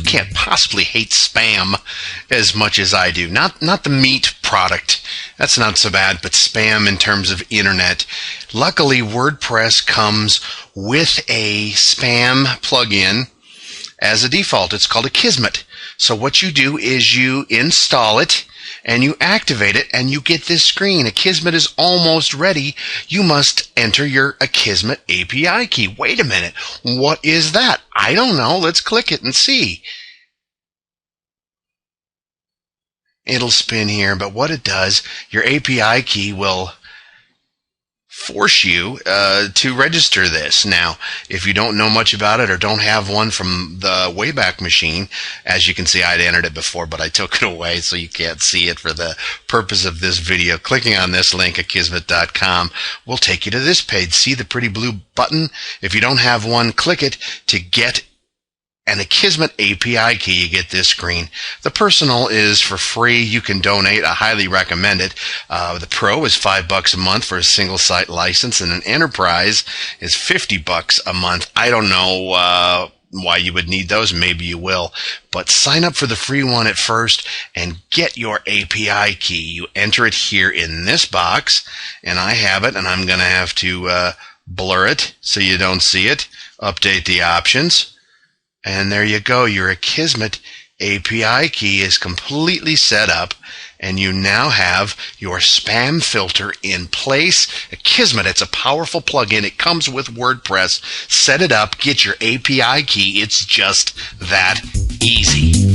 can't possibly hate spam as much as I do. Not the meat product. That's not so bad, but spam in terms of internet. Luckily, WordPress comes with a spam plugin as a default. It's called Akismet. So what you do is you install it and you activate it and you get this screen. Akismet is almost ready. You must enter your Akismet API key. Wait a minute. What is that? I don't know. Let's click it and see. It'll spin here, but what it does, your API key will force you to register this. Now, if you don't know much about it or don't have one from the Wayback Machine, as you can see, I'd entered it before, but I took it away so you can't see it for the purpose of this video. Clicking on this link, akismet.com, will take you to this page. See the pretty blue button? If you don't have one, click it to get an Akismet API key. You get this screen. The Personal is for free. You can donate. I highly recommend it. The Pro is $5 a month for a single site license, and an Enterprise is $50 a month. I don't know why you would need those. Maybe you will. But sign up for the free one at first and get your API key. You enter it here in this box, and I have it, and I'm going to have to blur it so you don't see it. Update the options. And there you go. Your Akismet API key is completely set up, and you now have your spam filter in place. Akismet, it's a powerful plugin. It comes with WordPress. Set it up. Get your API key. It's just that easy.